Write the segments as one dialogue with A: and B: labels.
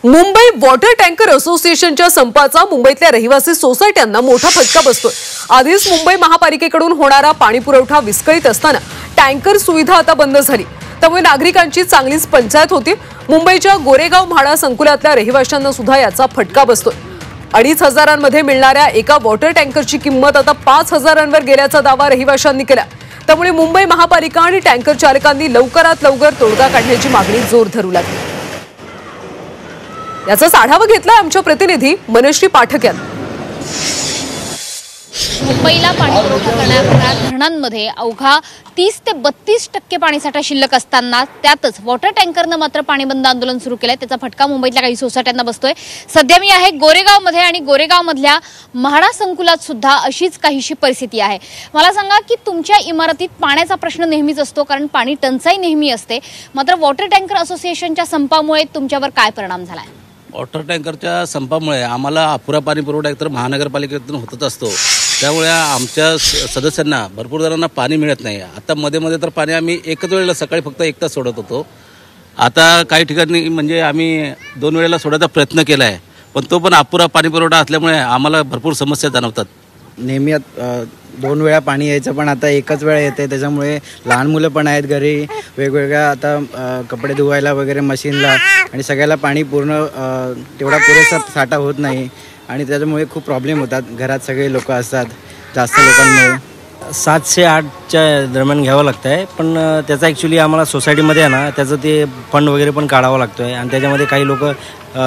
A: Mumbai water tanker असोसिएशनच्या संपाचा मुंबईतल्या रहिवासी सोसायट्यांना मोठा फटका बसतोय। आधीच मुंबई महापालिकेकडून होणारा पाणी पुरवठा विस्कळीत असताना टँकर सुविधा आता बंद झाली, त्यामुळे नागरिकांची चांगलीच पंचायत होती। मुंबईच्या गोरेगाव म्हाडा संकुलातल्या रहिवाशांना सुद्धा याचा फटका बसतोय। 2,500 मध्ये मिळणाऱ्या एका वॉटर टँकरची किंमत आता 5,000 गेल्याचा दावा रहिवाशांनी केला। त्यामुळे मुंबई महापालिका आणि टँकर चालकांनी लवकरात लवकर तोडगा काढण्याची मागणी जोर धरू लागली। याचा आढावा घेतला आमच्या प्रतिनिधी मनश्री पाठक यांनी।
B: मुंबईला पाणी पुरवठा करणाऱ्या धरणांमध्ये अवघा 30 ते 32% पाणीसाठा शिल्लक असताना त्यातच वॉटर टँकरनं मात्र पाणी बंद आंदोलन सुरू केलंय। त्याचा फटका मुंबईतल्या काही सोसायट्यांना बसतोय। सध्या मी आहे गोरेगावमध्ये आणि गोरेगावमधल्या म्हाडा संकुलात सुद्धा अशीच काहीशी परिस्थिती आहे। मला सांगा की तुमच्या इमारतीत पाण्याचा प्रश्न नेहमीच असतो, कारण पाणी टंचाई नेहमी असते, मात्र वॉटर टँकर असोसिएशनच्या संपामुळे तुमच्यावर काय परिणाम झालाय?
C: वॉटर टँकरच्या संपामुळे आम्हाला अपुरा पाणी पुरवठा एकतर महानगरपालिकेतून होतच असतो, त्यामुळे आमच्या सदस्यांना भरपूर जणांना पाणी मिळत नाही। आता मध्ये मध्ये तर पाणी आम्ही एकच वेळेला सकाळी फक्त 1 तास सोडत होतो। आता काही ठिकाणी म्हणजे आम्ही 2 वेळेला सोडायचा प्रयत्न केला आहे, पण तो पण अपुरा पाणी पुरवठा असल्यामुळे आम्हाला भरपूर समस्या जाणवतात।
D: नेहमी 2 वेळा पाणी यायचं, पण आता एकच वेळा येते, त्याच्यामुळे लहान मुलं पण आहेत घरी, वेगवेगळ्या आता कपडे धुवायला वगैरे मशीनला आणि सगळ्याला पाणी पूर्ण तेवढा पुरेसा साठा होत नाही आणि त्याच्यामुळे खूप प्रॉब्लेम होतात। घरात सगळे लोक असतात, जास्त लोकांमुळे
E: 7 से 8च्या दरम्यान घ्यावं लागतं आहे, पण त्याचा ॲक्च्युली आम्हाला सोसायटीमध्ये आहे ना, त्याचं ते फंड वगैरे पण काढावं लागतो आहे आणि त्याच्यामध्ये काही लोक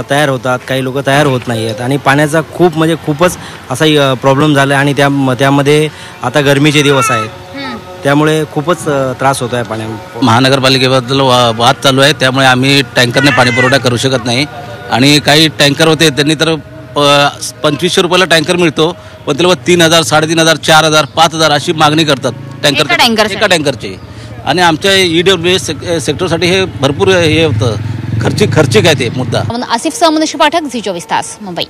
E: तयार होतात, काही लोक तयार होत नाही आहेत आणि पाण्याचा खूपच असा प्रॉब्लेम झाला आहे। आणि त्यामध्ये आता गरमीचे दिवस आहेत, त्यामुळे खूपच त्रास होतो आहे पाण्या।
C: महानगरपालिकेबद्दल वाद चालू आहे, त्यामुळे आम्ही टँकरने पाणी पुरवठा करू शकत नाही आणि काही टँकर होते त्यांनी तर 2500 रुपयाला टँकर मिळतो, पण ते लोक 3,000, 3,500, 4,000, 5,000 अशी मागणी करतात एका टँकरची। आणि आमच्या EWS सेक्टरसाठी हे भरपूर हे होतं, खर्चिक आहे ते मुद्दा।
B: आसिफ सहमद, मनश्री पाठक, झी 24 तास, मुंबई।